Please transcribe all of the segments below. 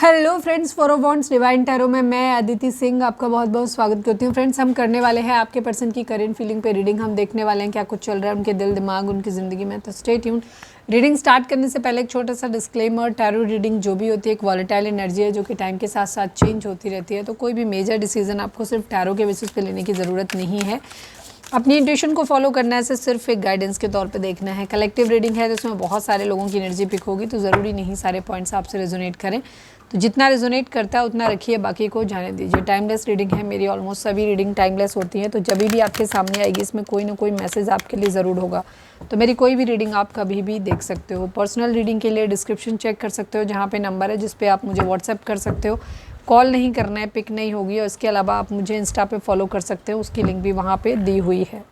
Hello friends, for wants divine tarot में मैं अदिति सिंह आपका बहुत बहुत स्वागत करती हूँ। फ्रेंड्स, हम करने वाले हैं आपके पर्सन की करेंट फीलिंग पे रीडिंग। हम देखने वाले हैं क्या कुछ चल रहा है उनके दिल दिमाग उनकी ज़िंदगी में। तो स्टे ट्यून्ड। रीडिंग स्टार्ट करने से पहले एक छोटा सा डिस्क्लेमर, टैरो रीडिंग जो भी होती है एक वॉलेटाइल एनर्जी है जो कि टाइम के साथ साथ चेंज होती रहती है। तो कोई भी मेजर डिसीजन आपको सिर्फ टैरो के बेसिस पे लेने की ज़रूरत नहीं है। अपनी इंट्यूशन को फॉलो करना है, सिर्फ एक गाइडेंस के तौर पे देखना है। कलेक्टिव रीडिंग है तो उसमें बहुत सारे लोगों की एनर्जी पिक होगी, तो ज़रूरी नहीं सारे पॉइंट्स आपसे रेजोनेट करें। तो जितना रेजोनेट करता है उतना रखिए, बाकी को जाने दीजिए। टाइमलेस रीडिंग है, मेरी ऑलमोस्ट सभी रीडिंग टाइमलेस होती हैं। तो जब भी आपके सामने आएगी इसमें कोई ना कोई मैसेज आपके लिए ज़रूर होगा। तो मेरी कोई भी रीडिंग आप कभी भी देख सकते हो। पर्सनल रीडिंग के लिए डिस्क्रिप्शन चेक कर सकते हो, जहाँ पे नंबर है जिस पे आप मुझे व्हाट्सएप कर सकते हो। कॉल नहीं करना है, पिक नहीं होगी। और इसके अलावा आप मुझे इंस्टा पे फॉलो कर सकते हो, उसकी लिंक भी वहाँ पे दी हुई है।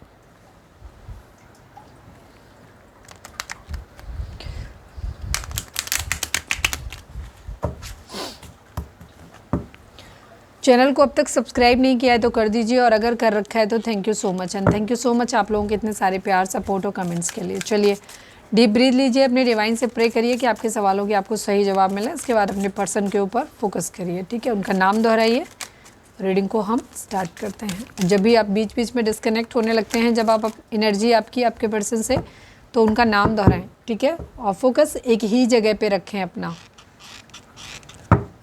चैनल को अब तक सब्सक्राइब नहीं किया है तो कर दीजिए, और अगर कर रखा है तो thank you so much. And thank you so much आप लोगों के इतने सारे प्यार, सपोर्ट और कमेंट्स के लिए। चलिए डीप ब्रीथ लीजिए, अपने डिवाइन से प्रे करिए कि आपके सवालों के आपको सही जवाब मिले। इसके बाद अपने पर्सन के ऊपर फोकस करिए, ठीक है। उनका नाम दोहराइए। रीडिंग को हम स्टार्ट करते हैं। जब भी आप बीच बीच में डिस्कनेक्ट होने लगते हैं, जब आप एनर्जी आपकी आपके पर्सन से, तो उनका नाम दोहराएं, ठीक है। और फोकस एक ही जगह पे रखें अपना।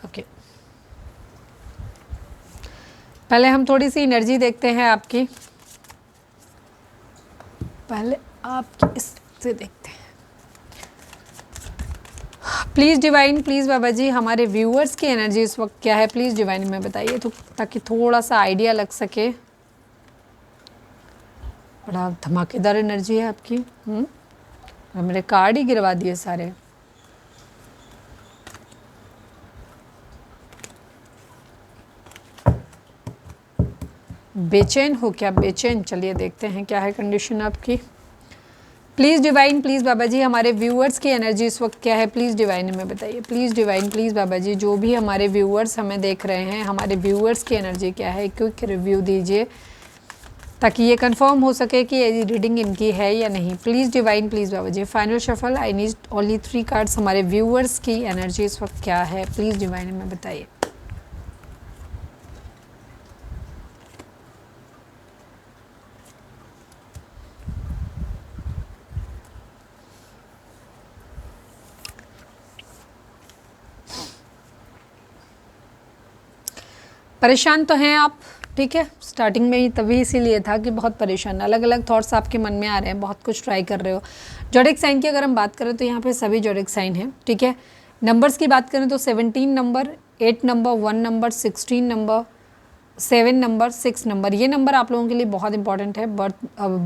ओके, पहले हम थोड़ी सी एनर्जी देखते हैं आपकी। पहले आपकी इससे देखते हैं। Please divine, please Baba ji, हमारे व्यूअर्स की एनर्जी इस वक्त क्या है प्लीज़ डिवाइन में बताइए, तो ताकि थोड़ा सा आइडिया लग सके। बड़ा धमाकेदार एनर्जी है आपकी। मेरे कार्ड ही गिरवा दिए सारे। बेचैन हो क्या? बेचैन, चलिए देखते हैं क्या है कंडीशन आपकी। Please divine, please Baba ji, हमारे व्यूअर्स की एनर्जी इस वक्त क्या है प्लीज़ डिवाइन में बताइए। प्लीज़ डिवाइन, प्लीज़ बाबा जी, जो भी हमारे व्यूअर्स हमें देख रहे हैं, हमारे व्यूअर्स की एनर्जी क्या है, क्विक रिव्यू दीजिए ताकि ये कंफर्म हो सके कि ये रीडिंग इनकी है या नहीं। Please divine, please Baba ji. Final shuffle, I need only 3 cards. हमारे व्यूअर्स की एनर्जी इस वक्त क्या है प्लीज़ डिवाइन में बताइए। परेशान तो हैं आप, ठीक है। स्टार्टिंग में ही तभी इसीलिए था कि बहुत परेशान, अलग अलग थॉट्स आपके मन में आ रहे हैं, बहुत कुछ ट्राई कर रहे हो। जोडिक साइन की अगर हम बात करें तो यहाँ पे सभी जोडिक साइन हैं, ठीक है। नंबर्स की बात करें तो 17 number, 8 number, 1 number, 16 number, 7 number, 6 number, ये नंबर आप लोगों के लिए बहुत इंपॉर्टेंट है।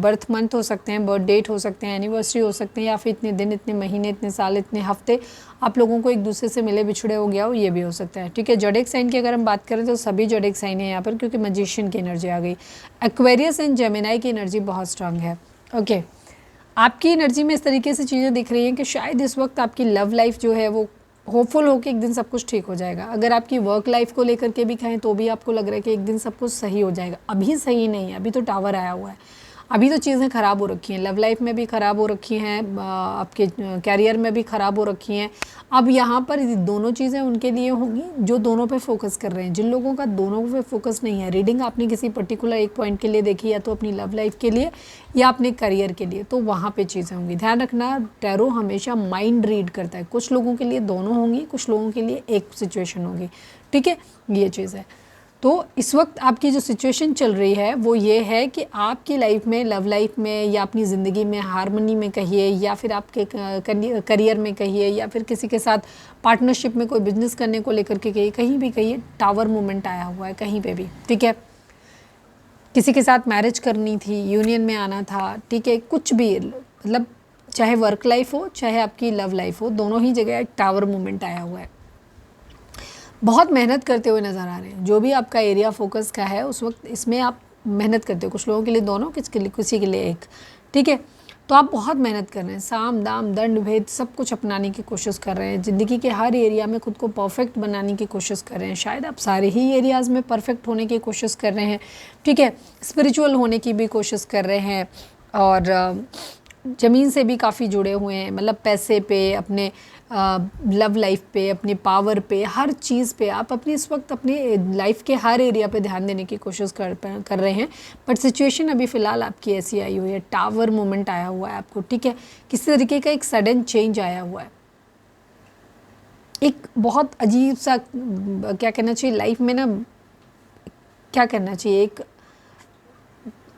बर्थ मंथ हो सकते हैं, बर्थ डेट हो सकते हैं, एनिवर्सरी हो सकते हैं, या फिर इतने दिन, इतने महीने, इतने साल, इतने हफ्ते आप लोगों को एक दूसरे से मिले बिछड़े हो गया हो, ये भी हो सकता है, ठीक है। जोडिक साइन की अगर हम बात करें तो सभी जोडिक साइन है यहाँ पर, क्योंकि मैजिशियन की एनर्जी आ गई। एक्वेरियस एंड जेमिनाई की एनर्जी बहुत स्ट्रांग है। ओके, आपकी एनर्जी में इस तरीके से चीज़ें दिख रही हैं कि शायद इस वक्त आपकी लव लाइफ जो है वो होपफुल हो कि एक दिन सब कुछ ठीक हो जाएगा। अगर आपकी वर्क लाइफ को लेकर के भी कहें तो भी आपको लग रहा है कि एक दिन सब कुछ सही हो जाएगा। अभी सही नहीं है, अभी तो टावर आया हुआ है, अभी तो चीज़ें ख़राब हो रखी हैं, लव लाइफ में भी ख़राब हो रखी हैं, आपके कैरियर में भी ख़राब हो रखी हैं। अब यहाँ पर दोनों चीज़ें उनके लिए होंगी जो दोनों पे फोकस कर रहे हैं। जिन लोगों का दोनों पे फोकस नहीं है, रीडिंग आपने किसी पर्टिकुलर एक पॉइंट के लिए देखी, या तो अपनी लव लाइफ के लिए या अपने करियर के लिए, तो वहाँ पे चीज़ें होंगी। ध्यान रखना, टैरो हमेशा माइंड रीड करता है। कुछ लोगों के लिए दोनों होंगी, कुछ लोगों के लिए एक सिचुएशन होगी, ठीक है, ये चीज़ है। तो इस वक्त आपकी जो सिचुएशन चल रही है वो ये है कि आपकी लाइफ में, लव लाइफ में, या अपनी ज़िंदगी में हारमोनी में कहिए, या फिर आपके करियर में कहिए, या फिर किसी के साथ पार्टनरशिप में कोई बिजनेस करने को लेकर के कहिए, कहीं भी कहिए टावर मूवमेंट आया हुआ है कहीं पे भी, ठीक है। किसी के साथ मैरिज करनी थी, यूनियन में आना था, ठीक है, कुछ भी, मतलब चाहे वर्क लाइफ हो चाहे आपकी लव लाइफ हो, दोनों ही जगह एक टावर मूवमेंट आया हुआ है। बहुत मेहनत करते हुए नज़र आ रहे हैं। जो भी आपका एरिया फोकस का है उस वक्त इसमें आप मेहनत करते हो। कुछ लोगों के लिए दोनों, किसी के लिए एक, ठीक है। तो आप बहुत मेहनत कर रहे हैं, साम दाम दंड भेद सब कुछ अपनाने की कोशिश कर रहे हैं। ज़िंदगी के हर एरिया में खुद को परफेक्ट बनाने की कोशिश कर रहे हैं। शायद आप सारे ही एरियाज़ में परफेक्ट होने की कोशिश कर रहे हैं, ठीक है। स्पिरिचुअल होने की भी कोशिश कर रहे हैं, और ज़मीन से भी काफ़ी जुड़े हुए हैं, मतलब पैसे पे, अपने लव लाइफ पे, अपने पावर पे, हर चीज़ पे आप अपनी इस वक्त अपने लाइफ के हर एरिया पे ध्यान देने की कोशिश कर रहे हैं, बट सिचुएशन अभी फ़िलहाल आपकी ऐसी आई हुई है, टावर मोमेंट आया हुआ है आपको, ठीक है। किसी तरीके का एक सडन चेंज आया हुआ है, एक बहुत अजीब सा क्या कहना चाहिए लाइफ में ना, क्या करना चाहिए, एक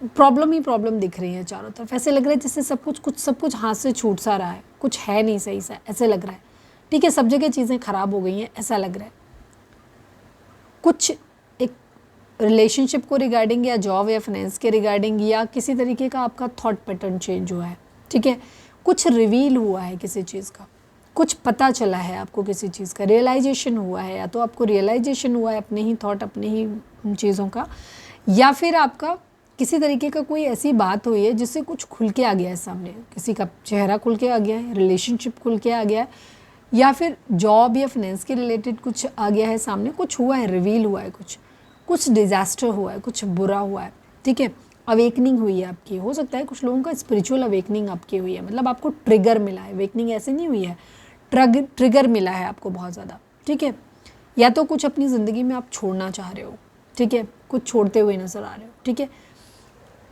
प्रॉब्लम ही प्रॉब्लम दिख रही है चारों तरफ। ऐसे लग रहा है जैसे सब कुछ हाथ से छूट सा रहा है, कुछ है नहीं सही सा, ऐसे लग रहा है, ठीक है। सब जगह चीज़ें ख़राब हो गई हैं, ऐसा लग रहा है। कुछ एक रिलेशनशिप को रिगार्डिंग या जॉब या फाइनेंस के रिगार्डिंग या किसी तरीके का आपका थॉट पैटर्न चेंज हुआ है, ठीक है। कुछ रिवील हुआ है किसी चीज़ का, कुछ पता चला है आपको किसी चीज़ का, रियलाइजेशन हुआ है, या तो आपको रियलाइजेशन हुआ है अपने ही थॉट, अपने ही चीज़ों का, या फिर आपका किसी तरीके का कोई ऐसी बात हुई है जिससे कुछ खुल के आ गया है सामने, किसी का चेहरा खुल के आ गया है, रिलेशनशिप खुल के आ गया है, या फिर जॉब या फाइनेंस के रिलेटेड कुछ आ गया है सामने, कुछ हुआ है, रिवील हुआ है, कुछ डिज़ास्टर हुआ है, कुछ बुरा हुआ है, ठीक है। अवेकनिंग हुई है आपकी, हो सकता है कुछ लोगों का स्पिरिचुअल अवेकनिंग आपकी हुई है, मतलब आपको ट्रिगर मिला है, अवेकनिंग ऐसे नहीं हुई है, ट्रिगर मिला है आपको बहुत ज़्यादा, ठीक है। या तो कुछ अपनी ज़िंदगी में आप छोड़ना चाह रहे हो, ठीक है, कुछ छोड़ते हुए नज़र आ रहे हो, ठीक है।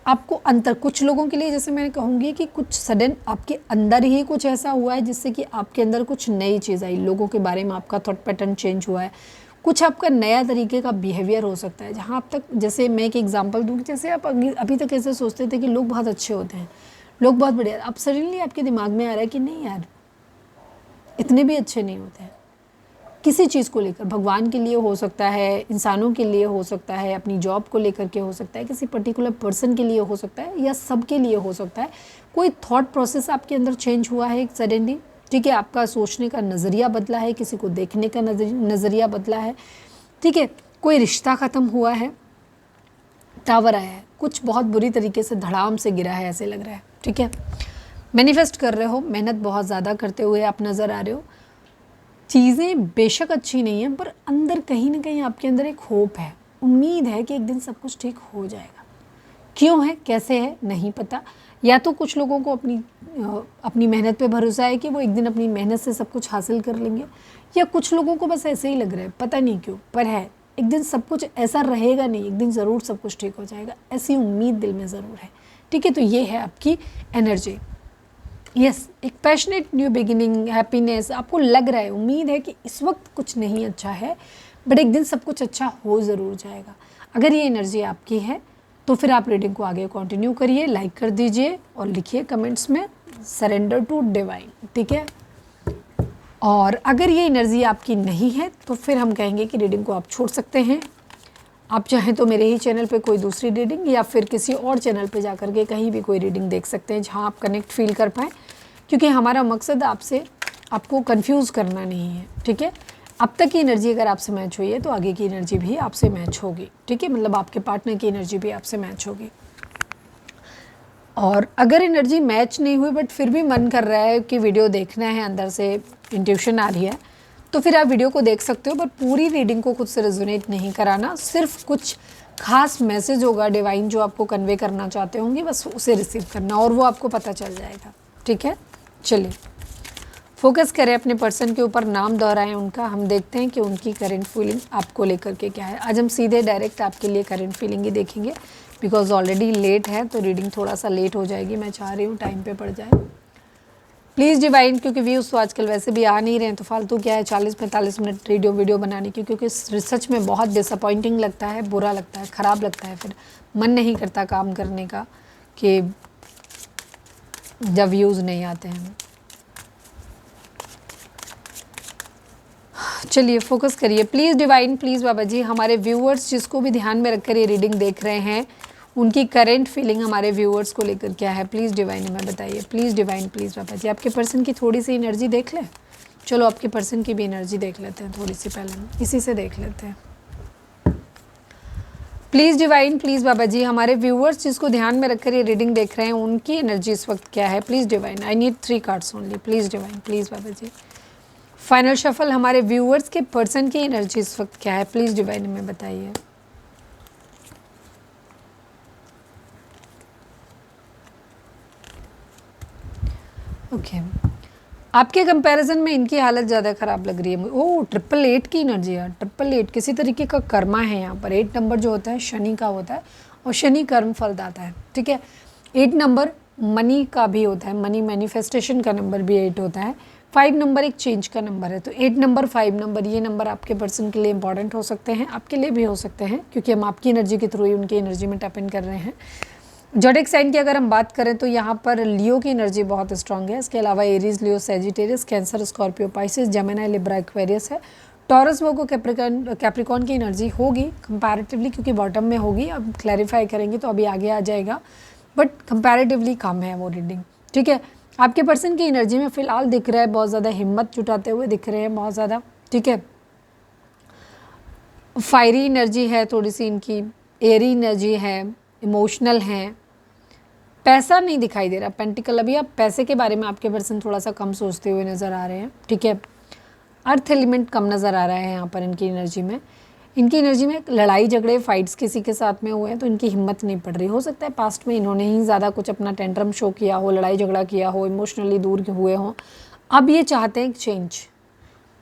आपको अंतर, कुछ लोगों के लिए जैसे मैं कहूँगी कि कुछ सडन आपके अंदर ही कुछ ऐसा हुआ है जिससे कि आपके अंदर कुछ नई चीज़ आई, लोगों के बारे में आपका थॉट पैटर्न चेंज हुआ है, कुछ आपका नया तरीके का बिहेवियर हो सकता है। जहाँ आप तक, जैसे मैं एक एग्जांपल दूँ, जैसे आप अभी तक ऐसे सोचते थे कि लोग बहुत अच्छे होते हैं, लोग बहुत बढ़िया, अब सडनली आपके दिमाग में आ रहा है कि नहीं यार, इतने भी अच्छे नहीं होते हैं। किसी चीज़ को लेकर, भगवान के लिए हो सकता है, इंसानों के लिए हो सकता है, अपनी जॉब को लेकर के हो सकता है, किसी पर्टिकुलर पर्सन के लिए हो सकता है, या सबके लिए हो सकता है। कोई थॉट प्रोसेस आपके अंदर चेंज हुआ है सडनली, ठीक है। आपका सोचने का नज़रिया बदला है, किसी को देखने का नज़रिया बदला है, ठीक है। कोई रिश्ता ख़त्म हुआ है, टावर आया है, कुछ बहुत बुरी तरीके से धड़ाम से गिरा है, ऐसे लग रहा है, ठीक है। मैनिफेस्ट कर रहे हो, मेहनत बहुत ज़्यादा करते हुए आप नज़र आ रहे हो, चीज़ें बेशक अच्छी नहीं हैं, पर अंदर कहीं ना कहीं आपके अंदर एक होप है, उम्मीद है कि एक दिन सब कुछ ठीक हो जाएगा। क्यों है, कैसे है, नहीं पता। या तो कुछ लोगों को अपनी मेहनत पे भरोसा है कि वो एक दिन अपनी मेहनत से सब कुछ हासिल कर लेंगे, या कुछ लोगों को बस ऐसे ही लग रहा है, पता नहीं क्यों, पर है एक दिन सब कुछ ऐसा रहेगा नहीं, एक दिन ज़रूर सब कुछ ठीक हो जाएगा, ऐसी उम्मीद दिल में ज़रूर है, ठीक है। तो ये है आपकी एनर्जी, यस, एक पैशनेट न्यू बिगिनिंग, हैप्पीनेस, आपको लग रहा है, उम्मीद है कि इस वक्त कुछ नहीं अच्छा है, बट एक दिन सब कुछ अच्छा हो ज़रूर जाएगा। अगर ये एनर्जी आपकी है तो फिर आप रीडिंग को आगे कंटिन्यू करिए, लाइक कर दीजिए और लिखिए कमेंट्स में सरेंडर टू डिवाइन, ठीक है। और अगर ये एनर्जी आपकी नहीं है तो फिर हम कहेंगे कि रीडिंग को आप छोड़ सकते हैं। आप चाहें तो मेरे ही चैनल पे कोई दूसरी रीडिंग या फिर किसी और चैनल पे जा कर के कहीं भी कोई रीडिंग देख सकते हैं जहां आप कनेक्ट फील कर पाएँ, क्योंकि हमारा मकसद आपको कंफ्यूज करना नहीं है, ठीक है। अब तक की एनर्जी अगर आपसे मैच हुई है तो आगे की एनर्जी भी आपसे मैच होगी, ठीक है, मतलब आपके पार्टनर की एनर्जी भी आपसे मैच होगी। और अगर एनर्जी मैच नहीं हुई बट फिर भी मन कर रहा है कि वीडियो देखना है, अंदर से इंट्यूशन आ रही है, तो फिर आप वीडियो को देख सकते हो, पर पूरी रीडिंग को खुद से रेजोनेट नहीं कराना, सिर्फ कुछ खास मैसेज होगा डिवाइन जो आपको कन्वे करना चाहते होंगे, बस उसे रिसीव करना और वो आपको पता चल जाएगा, ठीक है। चलिए फोकस करें अपने पर्सन के ऊपर, नाम दोहराएं उनका, हम देखते हैं कि उनकी करंट फीलिंग आपको लेकर के क्या है। आज हम सीधे डायरेक्ट आपके लिए करंट फीलिंग ही देखेंगे, बिकॉज ऑलरेडी लेट है तो रीडिंग थोड़ा सा लेट हो जाएगी, मैं चाह रही हूँ टाइम पे पड़ जाए। प्लीज़ डिवाइन, क्योंकि व्यूज़ तो आजकल वैसे भी आ नहीं रहे हैं, तो फालतू क्या है 40-45 मिनट वीडियो बनाने की, क्योंकि सच में बहुत डिसअपॉइंटिंग लगता है, बुरा लगता है, ख़राब लगता है, फिर मन नहीं करता काम करने का कि जब व्यूज़ नहीं आते हैं। चलिए फोकस करिए please divine, please Baba ji, हमारे व्यूअर्स जिसको भी ध्यान में रखकर ये रीडिंग देख रहे हैं उनकी करंट फीलिंग हमारे व्यूअर्स को लेकर क्या है, प्लीज़ डिवाइन हमें बताइए, प्लीज़ डिवाइन, प्लीज़ बाबा जी। आपके पर्सन की थोड़ी सी एनर्जी देख लें, चलो आपके पर्सन की भी एनर्जी देख लेते हैं थोड़ी सी, पहले इसी से देख लेते हैं। Please divine, please Baba ji, हमारे व्यूअर्स जिसको ध्यान में रखकर ये रीडिंग देख रहे हैं उनकी एनर्जी इस वक्त क्या है, please divine, I need 3 cards only, please divine, please Baba ji. Final shuffle, हमारे व्यूअर्स के पर्सन की एनर्जी इस वक्त क्या है, प्लीज़ डिवाइन हमें बताइए। ओके आपके कंपैरिजन में इनकी हालत ज़्यादा ख़राब लग रही है। ओह 888 की एनर्जी है, 888 किसी तरीके का कर्मा है यहाँ पर। 8 नंबर जो होता है शनि का होता है और शनि कर्म फल दाता है, ठीक है। 8 नंबर मनी का भी होता है, मनी मैनिफेस्टेशन का नंबर भी 8 होता है। 5 नंबर एक चेंज का नंबर है, तो 8 नंबर 5 नंबर ये नंबर आपके पर्सन के लिए इंपॉर्टेंट हो सकते हैं, आपके लिए भी हो सकते हैं, क्योंकि हम आपकी एनर्जी के थ्रू ही उनकी एनर्जी में टैप इन कर रहे हैं। ज़ोडिएक साइन की अगर हम बात करें तो यहाँ पर लियो की एनर्जी बहुत स्ट्रांग है। इसके अलावा Aries, Leo, Sagittarius, Cancer, Scorpio, Pisces, Gemini, Libra, Aquarius है। टॉरस, वर्गो, कैप्रिकॉन की एनर्जी होगी कंपैरेटिवली, क्योंकि बॉटम में होगी, अब क्लैरिफाई करेंगे तो अभी आगे आ जाएगा, बट कंपैरेटिवली कम है वो रीडिंग, ठीक है। आपके पर्सन की एनर्जी में फिलहाल दिख रहा है बहुत ज़्यादा हिम्मत जुटाते हुए दिख रहे हैं, बहुत ज़्यादा, ठीक है। फायरी एनर्जी है थोड़ी सी इनकी, एरी एनर्जी है, इमोशनल हैं। पैसा नहीं दिखाई दे रहा पेंटिकल, अभी आप पैसे के बारे में आपके पर्सन थोड़ा सा कम सोचते हुए नज़र आ रहे हैं, ठीक है। अर्थ एलिमेंट कम नज़र आ रहा है यहाँ पर इनकी एनर्जी में। इनकी एनर्जी में लड़ाई झगड़े फाइट्स किसी के साथ में हुए हैं तो इनकी हिम्मत नहीं पड़ रही। हो सकता है पास्ट में इन्होंने ही ज़्यादा कुछ अपना टेंट्रम शो किया हो, लड़ाई झगड़ा किया हो, इमोशनली दूर हुए हों। अब ये चाहते हैं चेंज,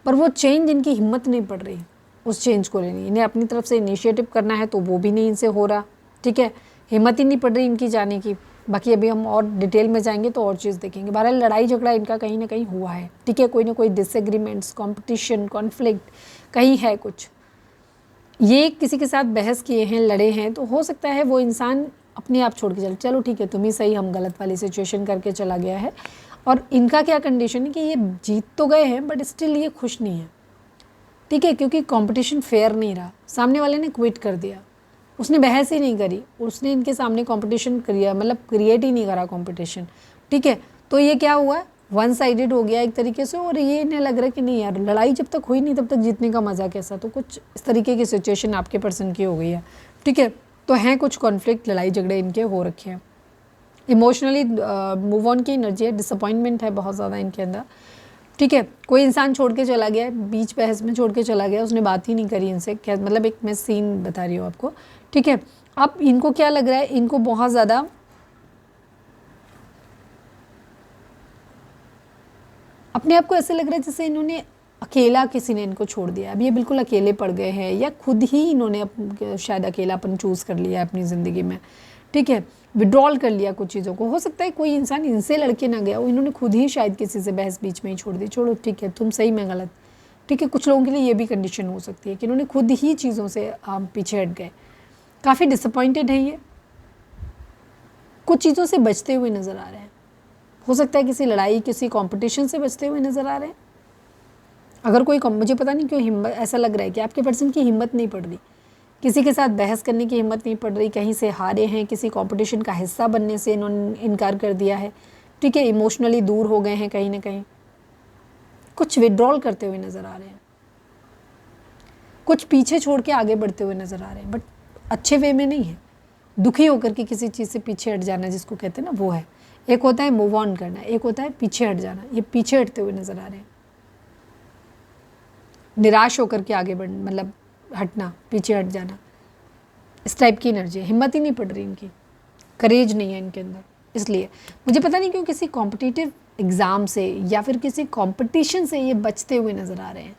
पर वो चेंज इनकी हिम्मत नहीं पड़ रही उस चेंज को लेनी। इन्हें अपनी तरफ से इनिशिएटिव करना है तो वो भी नहीं इनसे हो रहा, ठीक है। हिम्मत ही नहीं पड़ रही इनकी जाने की। बाकी अभी हम और डिटेल में जाएंगे तो और चीज़ देखेंगे। बहरहाल लड़ाई झगड़ा इनका कहीं ना कहीं हुआ है, ठीक है। कोई ना कोई डिसएग्रीमेंट्स, कॉम्पिटिशन, कॉन्फ्लिक्ट कहीं है कुछ। ये किसी के साथ बहस किए हैं, लड़े हैं, तो हो सकता है वो इंसान अपने आप छोड़ के चलो ठीक है तुम ही सही, हम गलत वाली सिचुएशन करके चला गया है। और इनका क्या कंडीशन है कि ये जीत तो गए हैं बट स्टिल ये खुश नहीं है, ठीक है, क्योंकि कंपटीशन फेयर नहीं रहा। सामने वाले ने क्विट कर दिया, उसने बहस ही नहीं करी, उसने इनके सामने कंपटीशन किया, मतलब क्रिएट ही नहीं करा कंपटीशन, ठीक है। तो ये क्या हुआ, वन साइडेड हो गया एक तरीके से। और ये इन्हें लग रहा है कि नहीं यार, लड़ाई जब तक हुई नहीं तब तक जीतने का मज़ा कैसा। तो कुछ इस तरीके की सिचुएशन आपके पर्सन की हो गई है, ठीक है। तो हैं कुछ कॉन्फ्लिक्ट, लड़ाई झगड़े इनके हो रखे हैं। इमोशनली मूव ऑन की एनर्जी है, डिसअपॉइंटमेंट है बहुत ज़्यादा इनके अंदर, ठीक है। कोई इंसान छोड़ के चला गया, बीच बहस में छोड़ के चला गया, उसने बात ही नहीं करी इनसे, क्या मतलब एक मैं सीन बता रही हूँ आपको, ठीक है। अब इनको क्या लग रहा है, इनको बहुत ज़्यादा अपने आप को ऐसे लग रहा है जैसे इन्होंने अकेला, किसी ने इनको छोड़ दिया। अब ये बिल्कुल अकेले पड़ गए हैं, या खुद ही इन्होंने शायद अकेलापन चूज़ कर लिया है अपनी ज़िंदगी में, ठीक है। विड्रॉल कर लिया कुछ चीज़ों को। हो सकता है कोई इंसान इनसे लड़के ना गया हो, इन्होंने खुद ही शायद किसी से बहस बीच में ही छोड़ दी, छोड़ो ठीक है तुम सही मैं गलत, ठीक है। कुछ लोगों के लिए ये भी कंडीशन हो सकती है कि इन्होंने खुद ही चीज़ों से पीछे हट गए। काफ़ी डिसअपॉइंटेड है ये, कुछ चीज़ों से बचते हुए नज़र आ रहे हैं। हो सकता है किसी लड़ाई, किसी कंपटीशन से बचते हुए नज़र आ रहे हैं। अगर कोई मुझे पता नहीं क्यों हिम्मत, ऐसा लग रहा है कि आपके पर्सन की हिम्मत नहीं पड़ रही, किसी के साथ बहस करने की हिम्मत नहीं पड़ रही, कहीं से हारे हैं, किसी कंपटीशन का हिस्सा बनने से इन्होंने इनकार कर दिया है, ठीक है। इमोशनली दूर हो गए हैं कहीं ना कहीं, कुछ विड्रॉल करते हुए नज़र आ रहे हैं, कुछ पीछे छोड़ के आगे बढ़ते हुए नज़र आ रहे हैं, बट अच्छे वे में नहीं है। दुखी होकर के किसी चीज़ से पीछे हट जाना जिसको कहते हैं ना, वो है। एक होता है मूव ऑन करना, एक होता है पीछे हट जाना। ये पीछे हटते हुए नज़र आ रहे हैं, निराश होकर के आगे बढ़, मतलब हटना, पीछे हट जाना, इस टाइप की एनर्जी है। हिम्मत ही नहीं पड़ रही इनकी, करेज नहीं है इनके अंदर। इसलिए मुझे पता नहीं क्यों किसी कॉम्पिटिटिव एग्ज़ाम से या फिर किसी कंपटीशन से ये बचते हुए नज़र आ रहे हैं।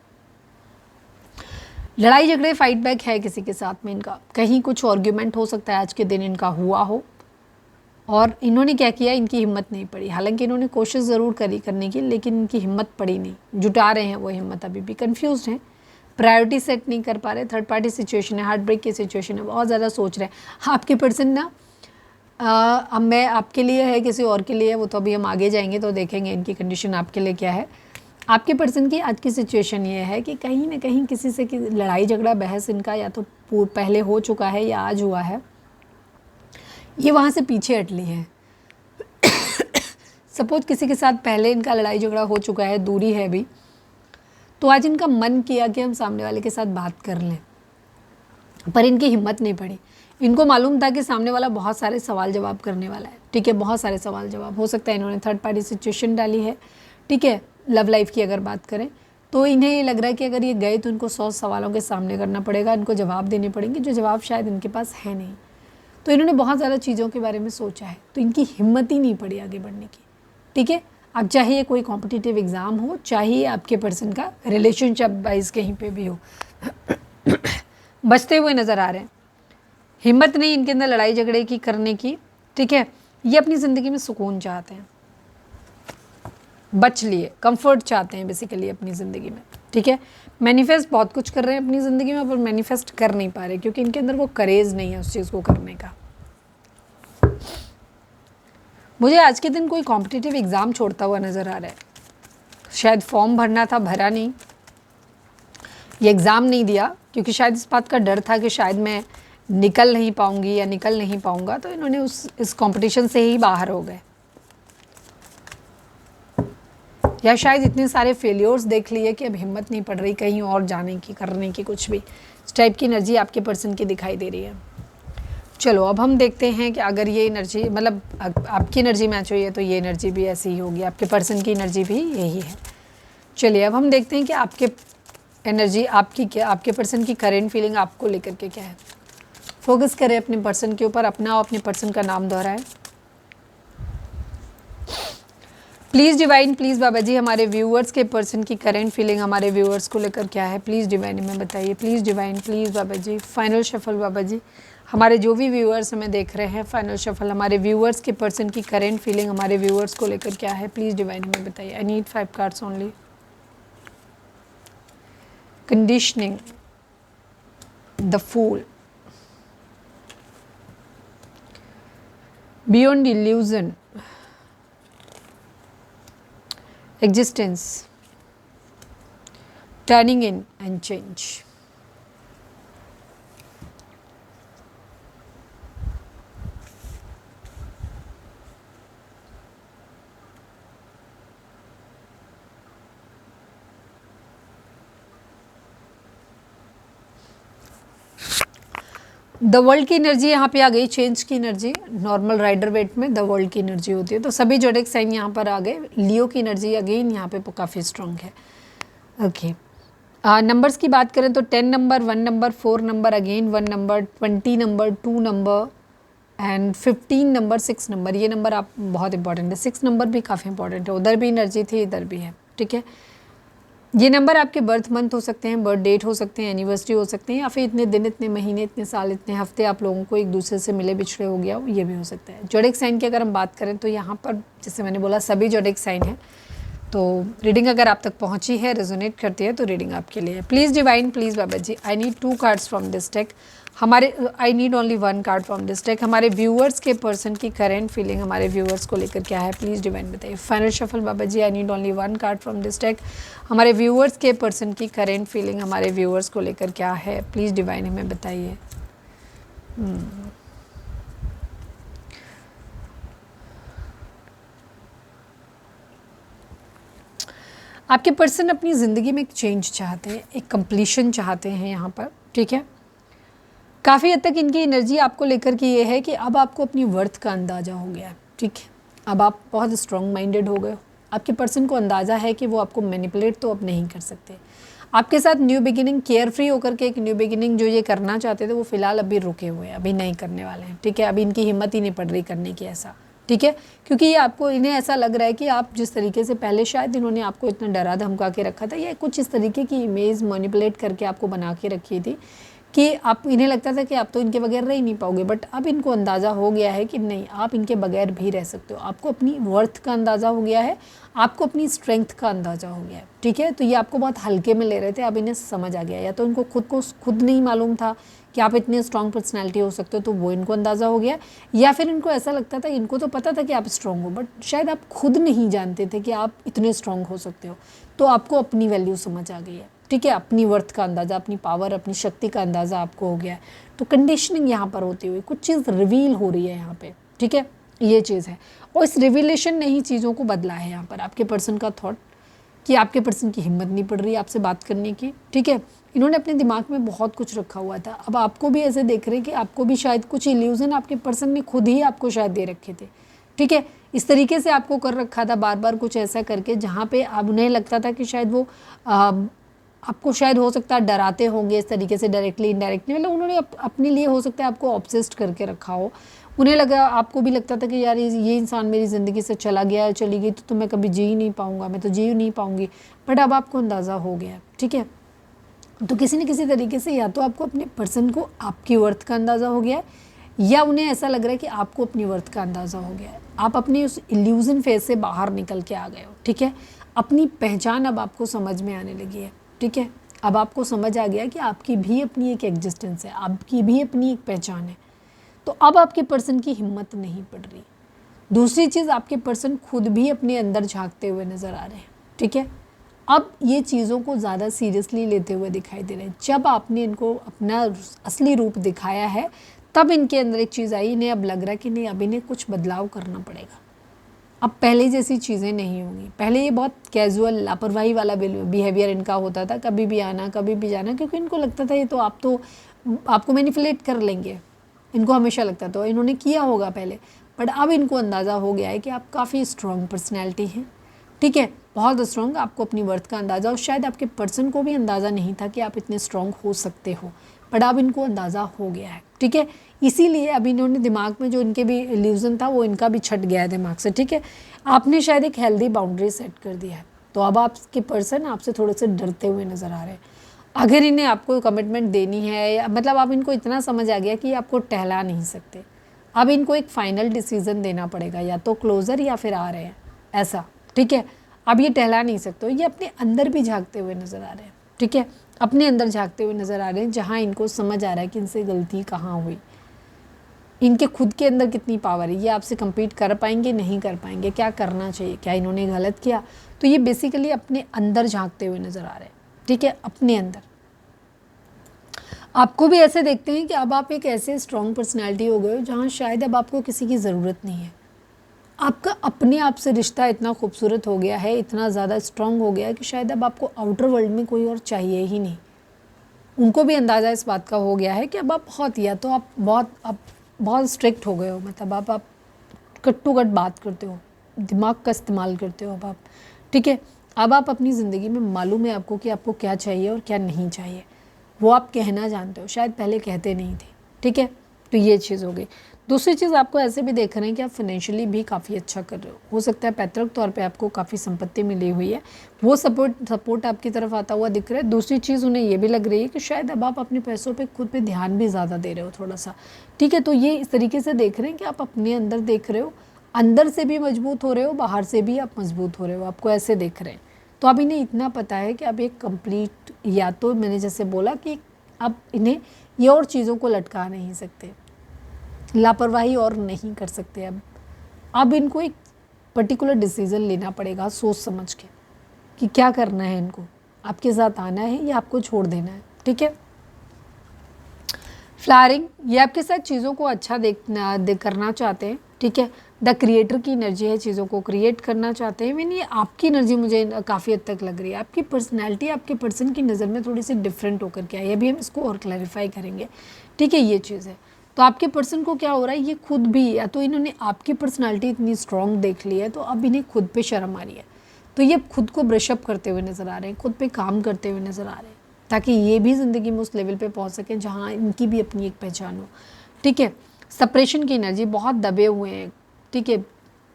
लड़ाई झगड़े, फाइट बैक है किसी के साथ में इनका, कहीं कुछ आर्ग्यूमेंट हो सकता है आज के दिन इनका हुआ हो, और इन्होंने क्या किया, इनकी हिम्मत नहीं पड़ी। हालांकि इन्होंने कोशिश ज़रूर करी करने की, लेकिन इनकी हिम्मत पड़ी नहीं, जुटा रहे हैं वो हिम्मत, अभी भी कंफ्यूज्ड हैं, प्रायोरिटी सेट नहीं कर पा रहे। थर्ड पार्टी सिचुएशन है, हार्ट ब्रेक की सिचुएशन है, बहुत ज़्यादा सोच रहे हैं। आपके पर्सन ना अब मैं आपके लिए है किसी और के लिए है, वो तो अभी हम आगे जाएंगे तो देखेंगे इनकी कंडीशन आपके लिए क्या है। आपके पर्सन की आज की सिचुएशन ये है कि कहीं ना कहीं किसी से लड़ाई झगड़ा बहस इनका या तो पहले हो चुका है या आज हुआ है, ये वहाँ से पीछे हट ली है। सपोज किसी के साथ पहले इनका लड़ाई झगड़ा हो चुका है, दूरी है भी, तो आज इनका मन किया कि हम सामने वाले के साथ बात कर लें, पर इनकी हिम्मत नहीं पड़ी। इनको मालूम था कि सामने वाला बहुत सारे सवाल जवाब करने वाला है, ठीक है, बहुत सारे सवाल जवाब। हो सकता है इन्होंने थर्ड पार्टी सिचुएशन डाली है, ठीक है। लव लाइफ की अगर बात करें तो इन्हें ये लग रहा है कि अगर ये गए तो इनको 100 सवालों के सामने करना पड़ेगा, इनको जवाब देने पड़ेंगे जो जवाब शायद इनके पास है नहीं। तो इन्होंने बहुत ज़्यादा चीज़ों के बारे में सोचा है, तो इनकी हिम्मत ही नहीं पड़ी आगे बढ़ने की, ठीक है। अब चाहे ये कोई कॉम्पिटिटिव एग्ज़ाम हो, चाहे आपके पर्सन का रिलेशनशिप वाइज कहीं पे भी हो, बचते हुए नज़र आ रहे हैं। हिम्मत नहीं इनके अंदर लड़ाई झगड़े की करने की, ठीक है। ये अपनी ज़िंदगी में सुकून चाहते हैं, बच लिए, कंफर्ट चाहते हैं बेसिकली अपनी ज़िंदगी में, ठीक है। मैनिफेस्ट बहुत कुछ कर रहे हैं अपनी ज़िंदगी में, पर मैनिफेस्ट कर नहीं पा रहे क्योंकि इनके अंदर वो करेज नहीं है उस चीज़ को करने का। मुझे आज के दिन कोई कॉम्पिटिटिव एग्ज़ाम छोड़ता हुआ नज़र आ रहा है। शायद फॉर्म भरना था, भरा नहीं, ये एग्ज़ाम नहीं दिया क्योंकि शायद इस बात का डर था कि शायद मैं निकल नहीं पाऊंगी या निकल नहीं पाऊंगा, तो इन्होंने इस कंपटीशन से ही बाहर हो गए। या शायद इतने सारे फेलियर्स देख लिए कि अब हिम्मत नहीं पड़ रही कहीं और जाने की, करने की, कुछ भी। इस टाइप की एनर्जी आपके पर्सन की दिखाई दे रही है। चलो अब हम देखते हैं कि अगर ये एनर्जी, मतलब आपकी एनर्जी मैच हुई है तो ये एनर्जी भी ऐसी ही होगी, आपके पर्सन की एनर्जी भी यही है। चलिए अब हम देखते हैं कि आपके एनर्जी आपकी क्या, आपके पर्सन की करेंट फीलिंग आपको लेकर के क्या है। फोकस करें अपने पर्सन के ऊपर, अपना और अपने पर्सन का नाम दोहराएं। Please divine, please Baba ji हमारे व्यूअर्स के पर्सन की करेंट फीलिंग हमारे व्यूअर्स को लेकर क्या है, प्लीज़ डिवाइन हमें बताइए। Please divine, please Baba ji. Final shuffle Baba ji, हमारे जो भी व्यूअर्स हमें देख रहे हैं, फाइनल शफल हमारे व्यूअर्स के पर्सन की करेंट फीलिंग हमारे व्यूअर्स को लेकर क्या है, प्लीज़ डिवाइन हमें बताइए। I need 5 cards only. Conditioning, the fool, beyond illusion, existence, turning in and change. The world की एनर्जी यहाँ पे आ गई, चेंज की एनर्जी। नॉर्मल राइडर वेट में द वर्ल्ड की एनर्जी होती है, तो सभी जोडिक साइन यहाँ पर आ गए। लियो की एनर्जी अगेन यहाँ पे काफ़ी स्ट्रॉन्ग है। ओके, नंबर्स की बात करें तो 10 number, 1 number, 4 number, again 1 number, 20 number, 2 number and 15 number, 6 number. ये नंबर आप बहुत इंपॉर्टेंट है, 6 नंबर भी काफ़ी इंपॉर्टेंट है। उधर भी एनर्जी थी, इधर भी है, ठीक है। ये नंबर आपके बर्थ मंथ हो सकते हैं, बर्थ डेट हो सकते हैं, एनिवर्सरी हो सकते हैं, या फिर इतने दिन, इतने महीने, इतने साल, इतने हफ्ते आप लोगों को एक दूसरे से मिले बिछड़े हो गया हो, ये भी हो सकता है। जोडिक साइन की अगर हम बात करें तो यहाँ पर जैसे मैंने बोला सभी जोडिक साइन है, तो रीडिंग अगर आप तक पहुँची है, रेजोनेट करती है, तो रीडिंग आपके लिए है। Please divine, please Baba ji, I need 2 cards from this deck. हमारे I need only 1 card from this deck. हमारे व्यूअर्स के पर्सन की करेंट फीलिंग हमारे व्यूअर्स को लेकर क्या है, प्लीज़ डिवाइन बताइए। Final shuffle Baba ji, I need only 1 card from this deck. हमारे व्यूअर्स के पर्सन की करेंट फीलिंग हमारे व्यूअर्स को लेकर क्या है, प्लीज़ डिवाइन हमें बताइए। आपके पर्सन अपनी ज़िंदगी में एक चेंज चाहते हैं, एक कंप्लीशन चाहते हैं यहाँ पर, ठीक है। काफ़ी हद तक इनकी एनर्जी आपको लेकर के ये है कि अब आपको अपनी वर्थ का अंदाज़ा हो गया है, ठीक है। अब आप बहुत स्ट्रॉन्ग माइंडेड हो गए हो। आपके पर्सन को अंदाज़ा है कि वो आपको मैनिपुलेट तो अब नहीं कर सकते। आपके साथ न्यू बिगिनिंग, केयर फ्री होकर के एक न्यू बिगिनिंग जो ये करना चाहते थे, वो फिलहाल अभी रुके हुए हैं, अभी नहीं करने वाले हैं, ठीक है। अभी इनकी हिम्मत ही नहीं पड़ रही करने की ऐसा, ठीक है। क्योंकि ये आपको, इन्हें ऐसा लग रहा है कि आप जिस तरीके से पहले शायद इन्होंने आपको इतना डरा धमका के रखा था, या कुछ इस तरीके की इमेज मैनिपुलेट करके आपको बना के रखी थी कि आप, इन्हें लगता था कि आप तो इनके बगैर रह ही नहीं पाओगे। बट अब इनको अंदाज़ा हो गया है कि नहीं, आप इनके बगैर भी रह सकते हो। आपको अपनी वर्थ का अंदाज़ा हो गया है, आपको अपनी स्ट्रेंथ का अंदाज़ा हो गया है, ठीक है। तो ये आपको बहुत हल्के में ले रहे थे, अब इन्हें समझ आ गया। या तो इनको खुद नहीं मालूम था कि आप इतने स्ट्रॉन्ग पर्सनैलिटी हो सकते हो, तो वो इनको अंदाज़ा हो गया। या फिर इनको ऐसा लगता था, इनको तो पता था कि आप स्ट्रॉन्ग हो, बट शायद आप खुद नहीं जानते थे कि आप इतने स्ट्रॉन्ग हो सकते हो। तो आपको अपनी वैल्यू समझ आ गई है, ठीक है। अपनी वर्थ का अंदाज़ा, अपनी पावर, अपनी शक्ति का अंदाज़ा आपको हो गया है। तो कंडीशनिंग यहाँ पर होती हुई कुछ चीज़ रिवील हो रही है यहाँ पे, ठीक है। ये चीज़ है, और इस रिवीलेशन ने ही चीज़ों को बदला है यहाँ पर। आपके पर्सन का थॉट कि आपके पर्सन की हिम्मत नहीं पड़ रही आपसे बात करने की, ठीक है। इन्होंने अपने दिमाग में बहुत कुछ रखा हुआ था। अब आपको भी ऐसे देख रहे हैं कि आपको भी शायद कुछ इल्यूज़न आपके पर्सन ने खुद ही आपको शायद दे रखे थे, ठीक है। इस तरीके से आपको कर रखा था बार बार कुछ ऐसा करके, जहाँ पे अब उन्हें लगता था कि शायद वो आपको शायद हो सकता है डराते होंगे इस तरीके से, डायरेक्टली इनडायरेक्टली, मतलब उन्होंने अपने लिए हो सकता है आपको ऑब्सेस्ड करके रखा हो। उन्हें लगा, आपको भी लगता था कि यार ये इंसान मेरी ज़िंदगी से चला गया है, चली गई तो मैं कभी जी ही नहीं पाऊँगा, मैं तो जी ही नहीं पाऊँगी। बट अब आपको अंदाज़ा हो गया है, ठीक है। तो किसी न किसी तरीके से या तो आपको अपने पर्सन को आपकी वर्थ का अंदाज़ा हो गया है, या उन्हें ऐसा लग रहा है कि आपको अपनी वर्थ का अंदाज़ा हो गया है। आप अपनी उस इल्यूज़न फेज से बाहर निकल के आ गए हो, ठीक है। अपनी पहचान अब आपको समझ में आने लगी है, ठीक है। अब आपको समझ आ गया कि आपकी भी अपनी एक एग्जिस्टेंस है, आपकी भी अपनी एक पहचान है। तो अब आपके पर्सन की हिम्मत नहीं पड़ रही। दूसरी चीज़, आपके पर्सन खुद भी अपने अंदर झांकते हुए नज़र आ रहे हैं, ठीक है। अब ये चीज़ों को ज़्यादा सीरियसली लेते हुए दिखाई दे रहे हैं। जब आपने इनको अपना असली रूप दिखाया है, तब इनके अंदर एक चीज़ आई, इन्हें अब लग रहा है कि नहीं, अब इन्हें कुछ बदलाव करना पड़ेगा। अब पहले जैसी चीज़ें नहीं होंगी। पहले ये बहुत कैजुअल लापरवाही वाला बिहेवियर इनका होता था, कभी भी आना कभी भी जाना, क्योंकि इनको लगता था ये तो आपको मैनिपुलेट कर लेंगे। इनको हमेशा लगता था, इन्होंने किया होगा पहले। बट अब इनको अंदाज़ा हो गया है कि आप काफ़ी स्ट्रॉन्ग पर्सनैलिटी हैं, ठीक है, बहुत स्ट्रॉन्ग। आपको अपनी वर्थ का अंदाज़ा, और शायद आपके पर्सन को भी अंदाज़ा नहीं था कि आप इतने स्ट्रॉन्ग हो सकते हो, बट अब इनको अंदाज़ा हो गया है, ठीक है। इसीलिए अब इन्होंने दिमाग में जो इनके भी इल्यूज़न था वो इनका भी छट गया है दिमाग से, ठीक है। आपने शायद एक हेल्दी बाउंड्री सेट कर दिया है, तो अब आपके पर्सन आपसे थोड़े से डरते हुए नज़र आ रहे हैं। अगर इन्हें आपको कमिटमेंट देनी है, या मतलब अब इनको इतना समझ आ गया कि आपको टहला नहीं सकते। अब इनको एक फ़ाइनल डिसीज़न देना पड़ेगा, या तो क्लोज़र या फिर आ रहे हैं, ऐसा, ठीक है। अब ये टहला नहीं सकते, ये अपने अंदर भी झांकते हुए नज़र आ रहे हैं, ठीक है। अपने अंदर झांकते हुए नज़र आ रहे हैं, जहाँ इनको समझ आ रहा है कि इनसे गलती कहाँ हुई, इनके खुद के अंदर कितनी पावर है, ये आपसे compete कर पाएंगे नहीं कर पाएंगे, क्या करना चाहिए, क्या इन्होंने गलत किया। तो ये बेसिकली अपने अंदर झांकते हुए नज़र आ रहे हैं, ठीक है, अपने अंदर। आपको भी ऐसे देखते हैं कि अब आप एक ऐसे स्ट्रॉन्ग पर्सनैलिटी हो गए हो जहाँ शायद अब आपको किसी की ज़रूरत नहीं है। आपका अपने आप से रिश्ता इतना खूबसूरत हो गया है, इतना ज़्यादा स्ट्रॉन्ग हो गया है कि शायद अब आपको आउटर वर्ल्ड में कोई और चाहिए ही नहीं। उनको भी अंदाज़ा इस बात का हो गया है कि अब आप बहुत, या तो आप बहुत स्ट्रिक्ट हो गए हो, मतलब आप कट टू कट बात करते हो, दिमाग का इस्तेमाल करते हो अब आप, ठीक है। अब आप अपनी ज़िंदगी में मालूम है आपको कि आपको क्या चाहिए और क्या नहीं चाहिए, वो आप कहना जानते हो, शायद पहले कहते नहीं थे, ठीक है। तो ये चीज़ हो गई। दूसरी चीज़, आपको ऐसे भी देख रहे हैं कि आप फाइनेंशियली भी काफ़ी अच्छा कर रहे हो सकता है पैतृक तौर पे आपको काफ़ी संपत्ति मिली हुई है, वो सपोर्ट आपकी तरफ आता हुआ दिख रहा है। दूसरी चीज़, उन्हें ये भी लग रही है कि शायद अब आप अपने पैसों पे खुद पे ध्यान भी ज़्यादा दे रहे हो थोड़ा सा, ठीक है। तो ये इस तरीके से देख रहे हैं कि आप अपने अंदर देख रहे हो, अंदर से भी मजबूत हो रहे हो, बाहर से भी आप मजबूत हो रहे हो, आपको ऐसे देख रहे हैं। तो अब इन्हें इतना पता है कि अब एक कंप्लीट, या तो मैंने जैसे बोला कि अब इन्हें ये और चीज़ों को लटका नहीं सकते, लापरवाही और नहीं कर सकते। अब इनको एक पर्टिकुलर डिसीज़न लेना पड़ेगा सोच समझ के कि क्या करना है इनको, आपके साथ आना है या आपको छोड़ देना है, ठीक है। फ्लावरिंग, ये आपके साथ चीज़ों को अच्छा करना चाहते हैं, ठीक है। द क्रिएटर की एनर्जी है, चीज़ों को क्रिएट करना चाहते हैं। मीन ये आपकी एनर्जी मुझे काफ़ी हद तक लग रही है, आपकी पर्सनैलिटी आपके पर्सन की नज़र में थोड़ी सी डिफरेंट होकर के आई है। अभी हम इसको और क्लैरिफाई करेंगे, ठीक है, ये चीज़ है। तो आपके पर्सन को क्या हो रहा है, ये खुद भी, या तो इन्होंने आपकी पर्सनैलिटी इतनी स्ट्रॉन्ग देख ली है तो अब इन्हें खुद पे शर्म आ रही है, तो ये खुद को ब्रशअप करते हुए नज़र आ रहे हैं, खुद पे काम करते हुए नज़र आ रहे हैं, ताकि ये भी ज़िंदगी में उस लेवल पे पहुंच सकें जहां इनकी भी अपनी एक पहचान हो, ठीक है। सेपरेशन की एनर्जी, बहुत दबे हुए हैं, ठीक है,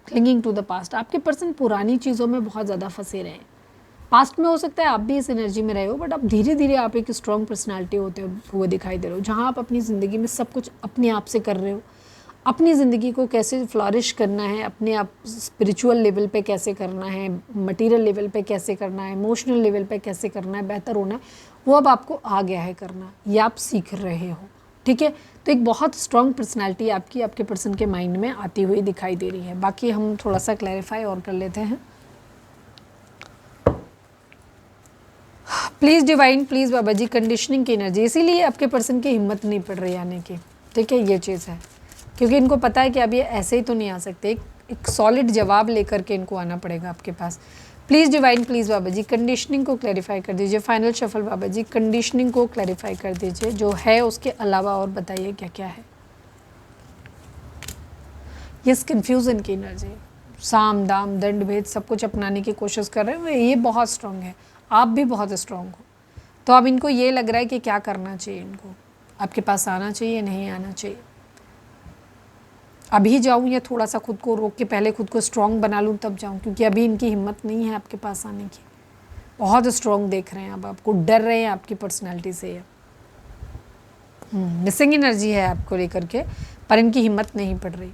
क्लिंगिंग टू द पास्ट। आपके पर्सन पुरानी चीज़ों में बहुत ज़्यादा फंसे रहे हैं। पास्ट में हो सकता है आप भी इस एनर्जी में रहे हो, बट अब धीरे धीरे आप एक स्ट्रॉन्ग पर्सनालिटी होते हुए दिखाई दे रहे हो, जहाँ आप अपनी ज़िंदगी में सब कुछ अपने आप से कर रहे हो। अपनी ज़िंदगी को कैसे फ्लॉरिश करना है, अपने आप स्पिरिचुअल लेवल पे कैसे करना है, मटेरियल लेवल पे कैसे करना है, इमोशनल लेवल पे कैसे करना है, बेहतर होना है, वो अब आपको आ गया है करना, या आप सीख रहे हो, ठीक है। तो एक बहुत स्ट्रॉन्ग पर्सनैलिटी आपकी आपके पर्सन के माइंड में आती हुई दिखाई दे रही है। बाकी हम थोड़ा सा क्लैरिफाई और कर लेते हैं। Please divine, please Baba ji, conditioning की एनर्जी, इसीलिए आपके पर्सन की हिम्मत नहीं पड़ रही आने की, ठीक है, ये चीज़ है, क्योंकि इनको पता है कि अब ये ऐसे ही तो नहीं आ सकते, एक सॉलिड जवाब लेकर के इनको आना पड़ेगा आपके पास। Please divine, please Baba ji, conditioning को क्लैरिफाई कर दीजिए। Final shuffle Baba ji, conditioning को क्लैरिफाई कर दीजिए, जो है उसके अलावा और बताइए क्या क्या है। यस, कन्फ्यूज़न की एनर्जी, साम दाम दंड भेद सब कुछ अपनाने की कोशिश कर रहे हैं, ये बहुत स्ट्रॉन्ग है, आप भी बहुत स्ट्रॉन्ग हो। तो अब इनको ये लग रहा है कि क्या करना चाहिए, इनको आपके पास आना चाहिए, नहीं आना चाहिए। अभी जाऊँ या थोड़ा सा खुद को रोक के पहले खुद को स्ट्रॉन्ग बना लूँ तब जाऊँ, क्योंकि अभी इनकी हिम्मत नहीं है आपके पास आने की। बहुत स्ट्रॉन्ग देख रहे हैं, अब आपको डर रहे हैं आपकी पर्सनैलिटी से। मिसिंग एनर्जी है आपको लेकर के, पर इनकी हिम्मत नहीं पड़ रही।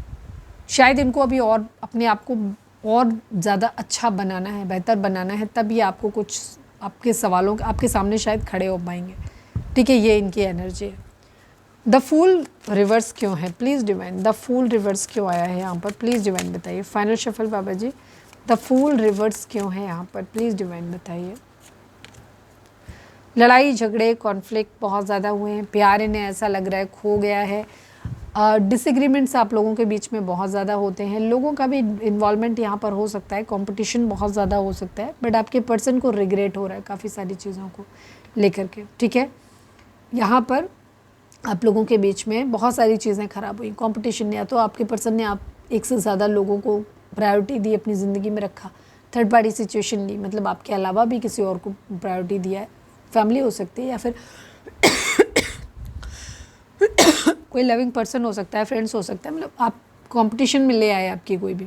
शायद इनको अभी और अपने आप को और ज़्यादा अच्छा बनाना है, बेहतर बनाना है, तब ये आपको कुछ आपके सवालों आपके सामने शायद खड़े हो पाएंगे। ठीक है, ये इनकी एनर्जी है। द फूल रिवर्स क्यों है please divine? The fool reverse क्यों आया है यहाँ पर, प्लीज़ डिवाइन बताइए। Final shuffle Baba ji, the fool reverse क्यों है यहाँ पर, प्लीज़ डिवाइन बताइए। लड़ाई झगड़े कॉन्फ्लिक्ट बहुत ज़्यादा हुए हैं, प्यार इन्हें ऐसा लग रहा है खो गया है। डिसएग्रीमेंट्स आप लोगों के बीच में बहुत ज़्यादा होते हैं, लोगों का भी इन्वॉल्वमेंट यहाँ पर हो सकता है, कंपटीशन बहुत ज़्यादा हो सकता है, बट आपके पर्सन को रिग्रेट हो रहा है काफ़ी सारी चीज़ों को लेकर के। ठीक है, यहाँ पर आप लोगों के बीच में बहुत सारी चीज़ें ख़राब हुई। कंपटीशन, या तो आपके पर्सन ने आप एक से ज़्यादा लोगों को प्रायोरिटी दी, अपनी ज़िंदगी में रखा, थर्ड पार्टी सिचुएशन ली, मतलब आपके अलावा भी किसी और को प्रायोरिटी दिया है। फैमिली हो सकती है या फिर कोई लविंग पर्सन हो सकता है, फ्रेंड्स हो सकता है, मतलब आप कंपटीशन में ले आए आपकी कोई भी,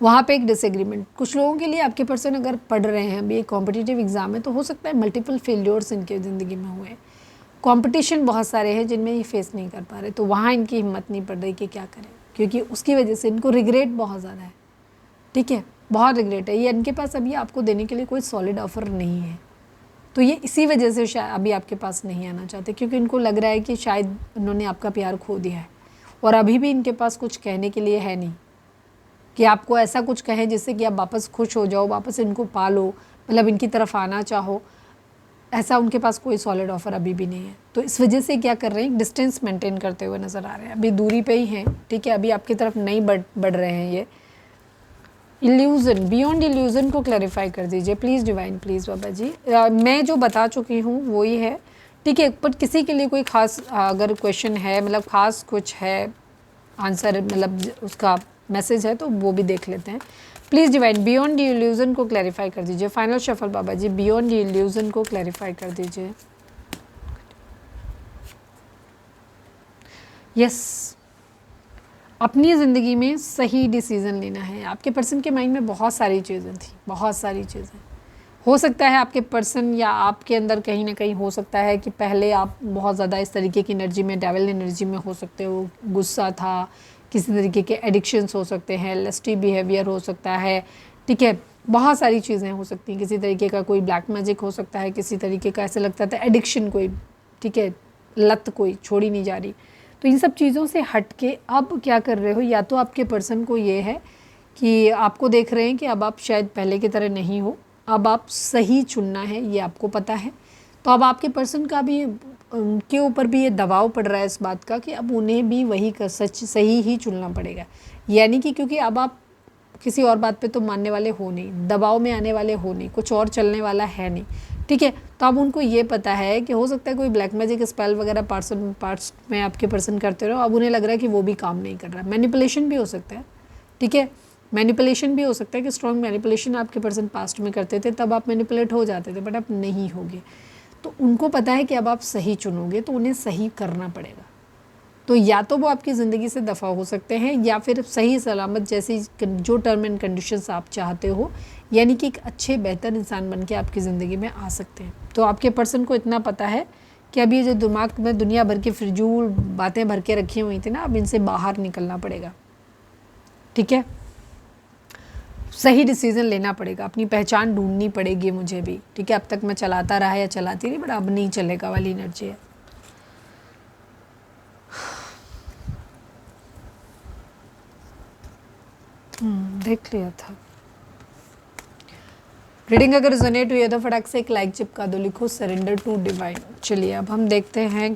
वहाँ पे एक डिसएग्रीमेंट। कुछ लोगों के लिए आपके पर्सन अगर पढ़ रहे हैं, अभी एक कॉम्पिटिटिव एग्जाम है, तो हो सकता है मल्टीपल फेल्योर्स इनके ज़िंदगी में हुए। कंपटीशन बहुत सारे हैं जिनमें ये फेस नहीं कर पा रहे, तो वहाँ इनकी हिम्मत नहीं पड़ रही कि क्या करें, क्योंकि उसकी वजह से इनको रिग्रेट बहुत ज़्यादा है। ठीक है, बहुत रिग्रेट है, ये इनके पास अभी आपको देने के लिए कोई सॉलिड ऑफर नहीं है, तो ये इसी वजह से शायद अभी आपके पास नहीं आना चाहते, क्योंकि इनको लग रहा है कि शायद उन्होंने आपका प्यार खो दिया है, और अभी भी इनके पास कुछ कहने के लिए है नहीं कि आपको ऐसा कुछ कहें जिससे कि आप वापस खुश हो जाओ, वापस इनको पालो, मतलब इनकी तरफ आना चाहो। ऐसा उनके पास कोई सॉलिड ऑफर अभी भी नहीं है, तो इस वजह से क्या कर रहे हैं, डिस्टेंस मेंटेन करते हुए नज़र आ रहे हैं, अभी दूरी पे ही हैं। ठीक है, अभी आपकी तरफ नहीं बढ़ रहे हैं ये। इल्यूज़न, बियॉन्ड इल्यूज़न को क्लैरिफाई कर दीजिए प्लीज़ डिवाइन, प्लीज़ बाबा जी। मैं जो बता चुकी हूँ वो ही है। ठीक है, पर किसी के लिए कोई ख़ास अगर क्वेश्चन है, मतलब ख़ास कुछ है आंसर, मतलब उसका मैसेज है, तो वो भी देख लेते हैं प्लीज़ डिवाइन। बियॉन्ड इल्यूज़न को क्लैरिफाई कर दीजिए। फाइनल शफल बाबा जी, बियॉन्ड इल्यूज़न को क्लैरिफाई कर दीजिए। यस, अपनी ज़िंदगी में सही डिसीज़न लेना है। आपके पर्सन के माइंड में बहुत सारी चीज़ें थी, बहुत सारी चीज़ें। हो सकता है आपके पर्सन या आपके अंदर कहीं ना कहीं हो सकता है कि पहले आप बहुत ज़्यादा इस तरीके की एनर्जी में, डेविल एनर्जी में हो सकते हो, गुस्सा था, किसी तरीके के एडिक्शंस हो सकते हैं, लस्टी बिहेवियर हो सकता है। ठीक है, बहुत सारी चीज़ें हो सकती हैं, किसी तरीके का कोई ब्लैक मैजिक हो सकता है, किसी तरीके का ऐसा लगता था एडिक्शन कोई, ठीक है, लत कोई छोड़ी नहीं जा रही। तो इन सब चीज़ों से हट के अब क्या कर रहे हो, या तो आपके पर्सन को ये है कि आपको देख रहे हैं कि अब आप शायद पहले की तरह नहीं हो, अब आप सही चुनना है, ये आपको पता है। तो अब आपके पर्सन का भी, उनके ऊपर भी ये दबाव पड़ रहा है इस बात का कि अब उन्हें भी वही सच सही ही चुनना पड़ेगा। यानी कि क्योंकि अब आप किसी और बात पे तो मानने वाले हो नहीं, दबाव में आने वाले हो नहीं, कुछ और चलने वाला है नहीं। ठीक है, तो अब उनको ये पता है कि हो सकता है कोई ब्लैक मैजिक स्पेल वगैरह पार्ट्स में आपके पर्सन करते रहो, अब उन्हें लग रहा है कि वो भी काम नहीं कर रहा। मैनिपुलेशन भी हो सकता है। ठीक है, मैनिपुलेशन भी हो सकता है कि स्ट्रॉन्ग मैनिपुलेशन आपके पर्सन पास्ट में करते थे, तब आप मैनिपुलेट हो जाते थे, बट अब नहीं होगे। तो उनको पता है कि अब आप सही चुनोगे, तो उन्हें सही करना पड़ेगा। तो या तो वो आपकी ज़िंदगी से दफ़ा हो सकते हैं, या फिर सही सलामत जैसी जो टर्म एंड कंडीशंस आप चाहते हो, यानी कि एक अच्छे बेहतर इंसान बन के आपकी ज़िंदगी में आ सकते हैं। तो आपके पर्सन को इतना पता है कि अभी ये जो दिमाग में दुनिया भर की फिजूल बातें भर के रखी हुई थी ना, अब इनसे बाहर निकलना पड़ेगा। ठीक है, सही डिसीज़न लेना पड़ेगा, अपनी पहचान ढूंढनी पड़ेगी मुझे भी। ठीक है, अब तक मैं चलाता रहा या चलाती रही, बट अब नहीं चलेगा वाली एनर्जी है। देख लिया था। रीडिंग अगर रिजोनेट हुई है तो फटाक से एक लाइक चिपका दो, लिखो सरेंडर टू डिवाइन। चलिए अब हम देखते हैं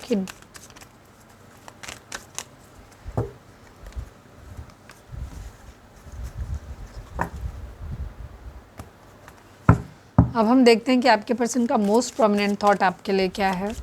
कि आपके पर्सन का मोस्ट प्रोमिनेंट थॉट आपके लिए क्या है।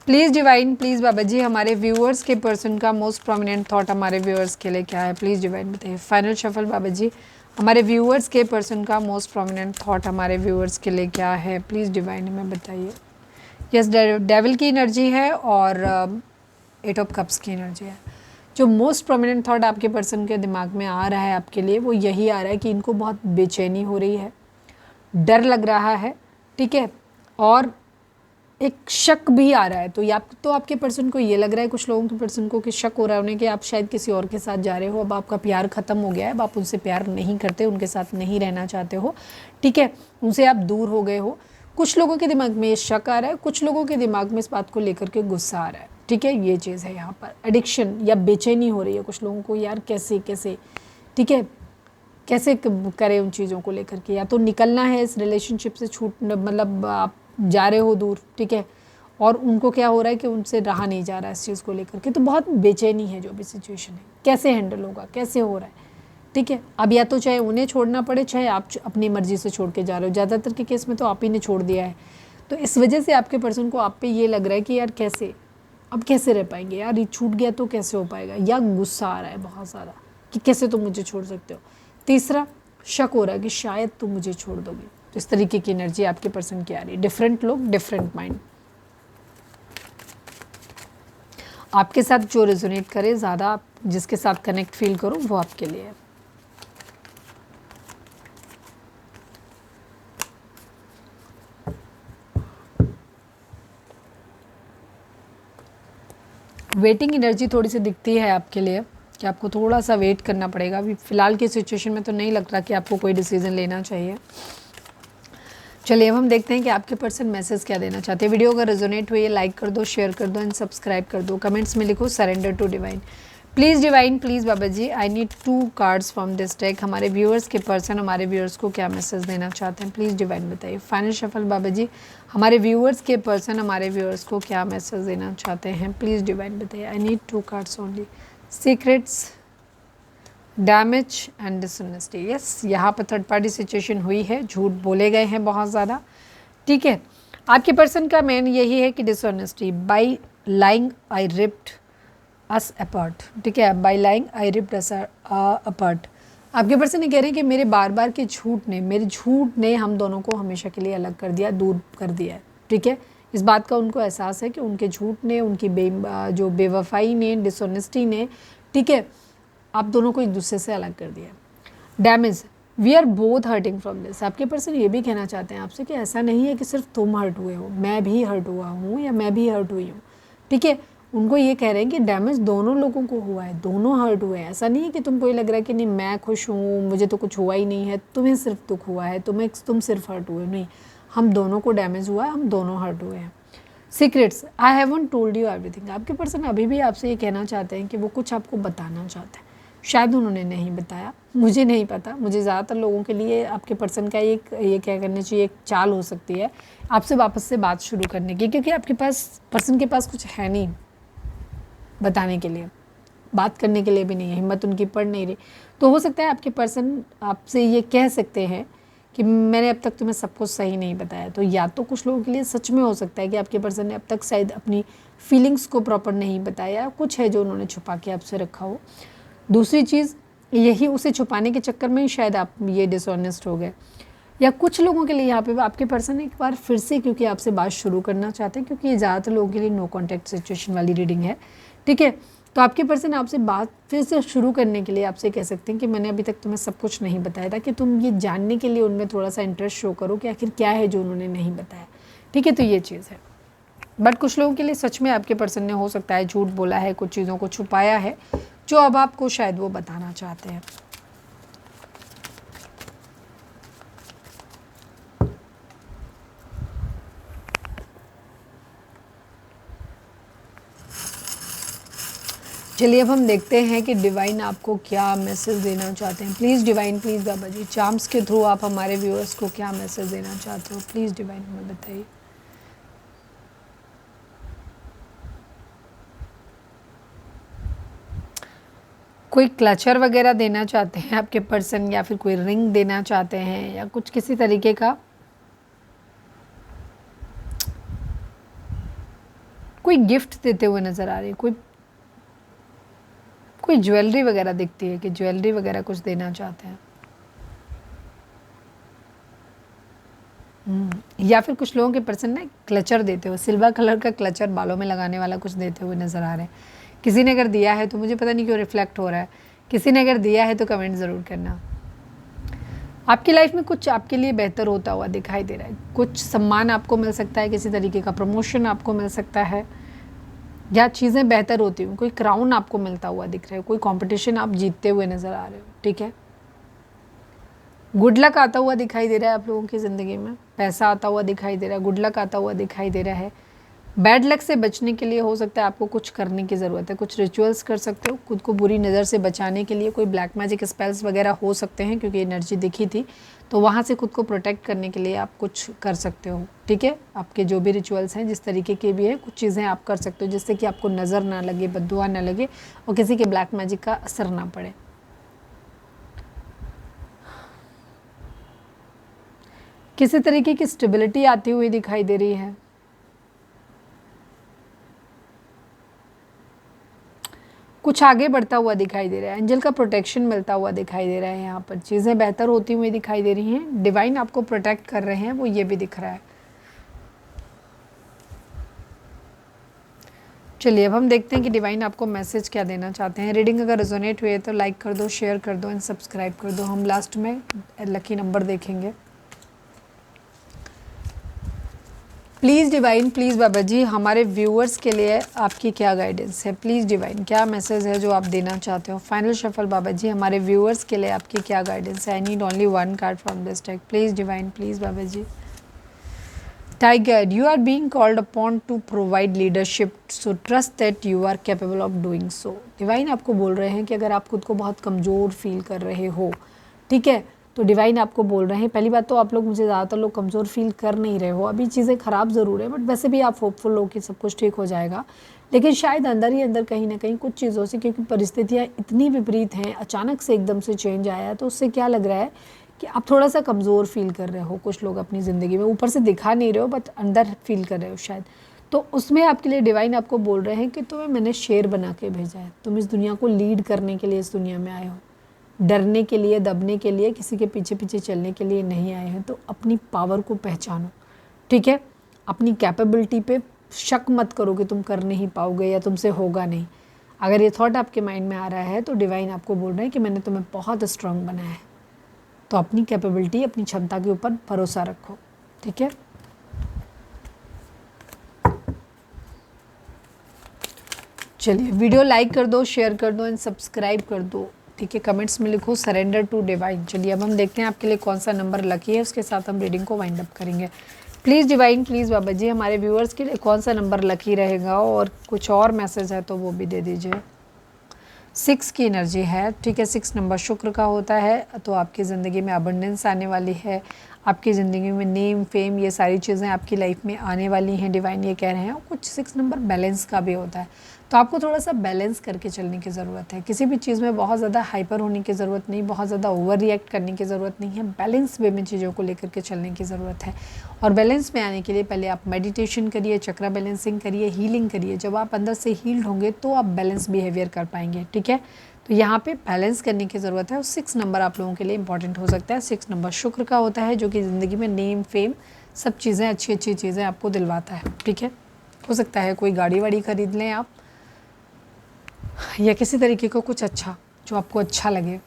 Please divine, please Baba ji हमारे व्यूअर्स के पर्सन का मोस्ट प्रोमिनेंट थॉट हमारे व्यूअर्स के लिए क्या है, प्लीज़ डिवाइन बताइए। फाइनल शफल बाबा जी हमारे व्यूअर्स के पर्सन का मोस्ट प्रोमिनेंट थॉट हमारे व्यूअर्स के लिए क्या है, प्लीज़ डिवाइन हमें बताइए। यस, डेविल की एनर्जी है और 8 ऑफ कप्स की एनर्जी है। जो मोस्ट प्रोमिनेंट थॉट आपके पर्सन के दिमाग में आ रहा है आपके लिए वो यही आ रहा है कि इनको बहुत बेचैनी हो रही है, डर लग रहा है, ठीक है, और एक शक भी आ रहा है। तो या तो आपके पर्सन को ये लग रहा है, कुछ लोगों के पर्सन को कि शक हो रहा है उन्हें कि आप शायद किसी और के साथ जा रहे हो, अब आपका प्यार ख़त्म हो गया है, अब आप उनसे प्यार नहीं करते, उनके साथ नहीं रहना चाहते हो, ठीक है, उनसे आप दूर हो गए हो। कुछ लोगों के दिमाग में ये शक आ रहा है, कुछ लोगों के दिमाग में इस बात को लेकर के गुस्सा आ रहा है, ठीक है, ये चीज़ है यहाँ पर। एडिक्शन या बेचैनी हो रही है कुछ लोगों को, यार कैसे कैसे, ठीक है, कैसे करें उन चीज़ों को लेकर के, या तो निकलना है इस रिलेशनशिप से, छूट मतलब आप जा रहे हो दूर, ठीक है, और उनको क्या हो रहा है कि उनसे रहा नहीं जा रहा है इस चीज़ को लेकर के, तो बहुत बेचैनी है जो भी सिचुएशन है, कैसे हैंडल होगा, कैसे हो रहा है, ठीक है। अब या तो चाहे उन्हें छोड़ना पड़े, चाहे आप अपनी मर्जी से छोड़ के जा रहे हो, ज़्यादातर के केस में तो आप ही ने छोड़ दिया है, तो इस वजह से आपके पर्सन को आप पे ये लग रहा है कि यार कैसे, अब कैसे रह पाएंगे यार, ये छूट गया तो कैसे हो पाएगा, या गुस्सा आ रहा है बहुत ज़्यादा कि कैसे तुम मुझे छोड़ सकते हो। तीसरा, शक हो रहा है कि शायद तुम मुझे छोड़ दोगे। तो इस तरीके की एनर्जी आपके पर्सन की आ रही है। डिफरेंट लोग, डिफरेंट माइंड। आपके साथ जो रेजोनेट करे, ज़्यादा आप जिसके साथ कनेक्ट फील करो वो आपके लिए है। वेटिंग एनर्जी थोड़ी सी दिखती है आपके लिए कि आपको थोड़ा सा वेट करना पड़ेगा। अभी फ़िलहाल की सिचुएशन में तो नहीं लग रहा कि आपको कोई डिसीजन लेना चाहिए। चलिए अब हम देखते हैं कि आपके पर्सन मैसेज क्या देना चाहते हैं। वीडियो अगर रेजोनेट हुई है लाइक कर दो, शेयर कर दो एंड सब्सक्राइब कर दो। कमेंट्स में लिखो surrender to divine. Please divine, please Baba ji, I need 2 cards from this deck. हमारे व्यूअर्स के पर्सन हमारे व्यूअर्स को क्या मैसेज देना चाहते हैं, प्लीज़ डिवाइन बताइए। फाइनल शफल बाबा जी हमारे व्यूअर्स के पर्सन हमारे व्यूअर्स को क्या मैसेज देना चाहते हैं, प्लीज़ डिवाइन बताइए। I need 2 cards only. Secrets, damage and dishonesty. Yes, यहाँ पर थर्ड पार्टी सिचुएशन हुई है, झूठ बोले गए हैं बहुत ज़्यादा, ठीक है। आपके पर्सन का मेन यही है कि dishonesty, by lying I ripped us apart, ठीक है, by lying I ripped us apart. आपके पर्सन ये कह रहे हैं कि मेरे बार बार के झूठ ने हम दोनों को हमेशा के लिए अलग कर दिया, दूर कर दिया है, ठीक है। इस बात का उनको एहसास है कि उनके झूठ ने, उनकी जो बेवफाई ने, डिसऑनेस्टी ने, ठीक है, आप दोनों को एक दूसरे से अलग कर दिया। Damage, we are both hurting from this. आपके पर्सन ये भी कहना चाहते हैं आपसे कि ऐसा नहीं है कि सिर्फ तुम हर्ट हुए हो, मैं भी हर्ट हुआ हूँ या मैं भी हर्ट हुई हूँ, ठीक है। उनको ये कह रहे हैं कि डैमेज दोनों लोगों को हुआ है, दोनों हर्ट हुए हैं। ऐसा नहीं है कि तुमको ये लग रहा है कि नहीं मैं खुश हूँ, मुझे तो कुछ हुआ ही नहीं है, तुम्हें सिर्फ दुख हुआ है, तुम सिर्फ हर्ट हुए, नहीं, हम दोनों को डैमेज हुआ है, हम दोनों हर्ट हुए हैं। Secrets, I haven't told you everything. आपके पर्सन अभी भी आपसे ये कहना चाहते हैं कि वो कुछ आपको बताना चाहते हैं, शायद उन्होंने नहीं बताया, मुझे नहीं पता। मुझे ज़्यादातर लोगों के लिए आपके पर्सन का ये क्या करनी चाहिए, एक चाल हो सकती है आपसे वापस से बात शुरू करने की, क्योंकि आपके पास पर्सन के पास कुछ है नहीं बताने के लिए, बात करने के लिए भी नहीं है, हिम्मत उनकी पड़ नहीं रही। तो हो सकता है आपके पर्सन आपसे ये कह सकते हैं कि मैंने अब तक तुम्हें सब कुछ सही नहीं बताया। तो या तो कुछ लोगों के लिए सच में हो सकता है कि आपके पर्सन ने अब तक शायद अपनी फीलिंग्स को प्रॉपर नहीं बताया, कुछ है जो उन्होंने छुपा के आपसे रखा हो। दूसरी चीज़ यही, उसे छुपाने के चक्कर में ही शायद आप ये डिसऑनेस्ट हो गए। या कुछ लोगों के लिए यहाँ पे आपके पर्सन एक बार फिर से क्योंकि आपसे बात शुरू करना चाहते हैं, क्योंकि ये ज़्यादातर लोगों के लिए नो कॉन्टैक्ट सिचुएशन वाली रीडिंग है, ठीक है। तो आपके पर्सन आपसे बात फिर से शुरू करने के लिए आपसे कह सकते हैं कि मैंने अभी तक तुम्हें सब कुछ नहीं बताया था, कि तुम ये जानने के लिए उनमें थोड़ा सा इंटरेस्ट शो करो कि आखिर क्या है जो उन्होंने नहीं बताया, ठीक है। तो ये चीज़ है। बट कुछ लोगों के लिए सच में आपके पर्सन ने हो सकता है झूठ बोला है, कुछ चीज़ों को छुपाया है जो अब आपको शायद वो बताना चाहते हैं। चलिए अब हम देखते हैं कि डिवाइन आपको क्या मैसेज देना चाहते हैं। Please divine, please Baba ji, charms के थ्रू आप हमारे व्यूअर्स को क्या मैसेज देना चाहते हो, प्लीज़ डिवाइन हमें बताइए। कोई क्लचर वगैरह देना चाहते हैं आपके पर्सन, या फिर कोई रिंग देना चाहते हैं, या कुछ किसी तरीके का कोई गिफ्ट देते हुए नज़र आ रही है, कोई ज्वेलरी वगैरह दिखती है कि ज्वेलरी वगैरह कुछ देना चाहते हैं। या फिर कुछ लोगों के पर्सन ना क्लचर देते हुए, सिल्वर कलर का क्लचर बालों में लगाने वाला कुछ देते हुए नज़र आ रहे हैं। किसी ने अगर दिया है तो मुझे पता नहीं क्यों रिफ्लेक्ट हो रहा है, किसी ने अगर दिया है तो कमेंट ज़रूर करना। आपकी लाइफ में कुछ आपके लिए बेहतर होता हुआ दिखाई दे रहा है, कुछ सम्मान आपको मिल सकता है, किसी तरीके का प्रमोशन आपको मिल सकता है, या चीज़ें बेहतर होती हुई, कोई क्राउन आपको मिलता हुआ दिख रहा है, कोई कंपटीशन आप जीतते हुए नज़र आ रहे हो। ठीक है, गुड लक आता हुआ दिखाई दे रहा है आप लोगों की ज़िंदगी में, पैसा आता हुआ दिखाई दे रहा है, गुड लक आता हुआ दिखाई दे रहा है। बैड लक से बचने के लिए हो सकता है आपको कुछ करने की ज़रूरत है, कुछ रिचुअल्स कर सकते हो खुद को बुरी नज़र से बचाने के लिए। कोई ब्लैक मैजिक स्पेल्स वगैरह हो सकते हैं, क्योंकि एनर्जी दिखी थी, तो वहाँ से खुद को प्रोटेक्ट करने के लिए आप कुछ कर सकते हो। ठीक है, आपके जो भी रिचुअल्स हैं, जिस तरीके के भी हैं, कुछ चीज़ें आप कर सकते हो जिससे कि आपको नज़र ना लगे, बद्दुआ ना लगे और किसी के ब्लैक मैजिक का असर ना पड़े। किसी तरीके की स्टेबिलिटी आती हुई दिखाई दे रही है। कुछ आगे बढ़ता हुआ दिखाई दे रहा है, एंजल का प्रोटेक्शन मिलता हुआ दिखाई दे रहा है। यहाँ पर चीज़ें बेहतर होती हुई दिखाई दे रही हैं, डिवाइन आपको प्रोटेक्ट कर रहे हैं, वो ये भी दिख रहा है। चलिए अब हम देखते हैं कि डिवाइन आपको मैसेज क्या देना चाहते हैं। रीडिंग अगर रेजोनेट हुई है तो लाइक कर दो, शेयर कर दो एंड सब्सक्राइब कर दो। हम लास्ट में लकी नंबर देखेंगे। Please divine, please Baba ji, हमारे व्यूअर्स के लिए आपकी क्या गाइडेंस है। प्लीज़ डिवाइन, क्या मैसेज है जो आप देना चाहते हो। फाइनल शफल बाबा जी, हमारे व्यूअर्स के लिए आपकी क्या गाइडेंस है। I need only one card from this deck. Please divine, please Baba ji. Tiger, you are being called upon to provide leadership, so trust that you are capable of doing so. Divine आपको बोल रहे हैं कि अगर आप खुद को बहुत कमज़ोर फील कर रहे हो, ठीक है, तो डिवाइन आपको बोल रहे हैं, पहली बात तो आप लोग, मुझे ज़्यादातर लोग कमज़ोर फील कर नहीं रहे हो, अभी चीज़ें ख़राब ज़रूर है, बट वैसे भी आप होपफुल हो कि सब कुछ ठीक हो जाएगा। लेकिन शायद अंदर ही अंदर कहीं ना कहीं कुछ चीज़ों से, क्योंकि परिस्थितियाँ इतनी विपरीत हैं, अचानक से एकदम से चेंज आया है, तो उससे क्या लग रहा है कि आप थोड़ा सा कमज़ोर फील कर रहे हो। कुछ लोग अपनी ज़िंदगी में ऊपर से दिखा नहीं रहे हो, बट अंदर फील कर रहे हो शायद। तो उसमें आपके लिए डिवाइन आपको बोल रहे हैं कि तुम्हें मैंने शेर बना के भेजा है, तुम इस दुनिया को लीड करने के लिए इस दुनिया में आए हो, डरने के लिए, दबने के लिए, किसी के पीछे पीछे चलने के लिए नहीं आए हैं। तो अपनी पावर को पहचानो, ठीक है, अपनी कैपेबिलिटी पे शक मत करो कि तुम कर नहीं पाओगे या तुमसे होगा नहीं। अगर ये थॉट आपके माइंड में आ रहा है तो डिवाइन आपको बोल रहे हैं कि मैंने तुम्हें बहुत स्ट्रांग बनाया है, तो अपनी कैपेबिलिटी, अपनी क्षमता के ऊपर भरोसा रखो। ठीक है, चलिए वीडियो लाइक कर दो, शेयर कर दो एंड सब्सक्राइब कर दो। ठीक है, कमेंट्स में लिखो सरेंडर टू डिवाइन। चलिए अब हम देखते हैं आपके लिए कौन सा नंबर लकी है, उसके साथ हम रीडिंग को वाइंड अप करेंगे। Please divine, please Baba ji, हमारे व्यूअर्स के लिए कौन सा नंबर लकी रहेगा, और कुछ और मैसेज है तो वो भी दे दीजिए। 6 की एनर्जी है, ठीक है, 6 नंबर शुक्र का होता है, तो आपकी ज़िंदगी में अबंडेंस आने वाली है, आपकी ज़िंदगी में नेम, फेम, ये सारी चीज़ें आपकी लाइफ में आने वाली हैं, डिवाइन ये कह रहे हैं। और कुछ 6 नंबर बैलेंस का भी होता है, तो आपको थोड़ा सा बैलेंस करके चलने की ज़रूरत है। किसी भी चीज़ में बहुत ज़्यादा हाइपर होने की ज़रूरत नहीं, बहुत ज़्यादा ओवर रिएक्ट करने की ज़रूरत नहीं है, बैलेंस वे में चीज़ों को लेकर के चलने की ज़रूरत है। और बैलेंस में आने के लिए पहले आप मेडिटेशन करिए, चक्रा बैलेंसिंग करिए, हीलिंग करिए। जब आप अंदर से हील्ड होंगे तो आप बैलेंस बिहेवियर कर पाएंगे। ठीक है, तो यहाँ पे बैलेंस करने की ज़रूरत है, और 6 नंबर आप लोगों के लिए इंपॉर्टेंट हो सकता है। 6 नंबर शुक्र का होता है, जो कि ज़िंदगी में नेम, फेम, सब चीज़ें, अच्छी अच्छी चीज़ें आपको दिलवाता है। ठीक है, हो सकता है कोई गाड़ी वाड़ी खरीद लें आप, या किसी तरीके का कुछ अच्छा जो आपको अच्छा लगे।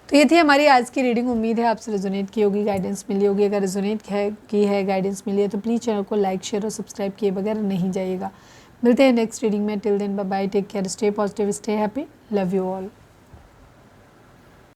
तो ये थी हमारी आज की रीडिंग। उम्मीद है आपसे रेजोनेट की होगी, गाइडेंस मिली होगी। अगर रेजोनेट की है, गाइडेंस मिली है, तो प्लीज़ चैनल को लाइक, शेयर और सब्सक्राइब किए बगैर नहीं जाइएगा। मिलते हैं नेक्स्ट रीडिंग में। Till then bye bye, take care, stay positive, stay happy, love you all.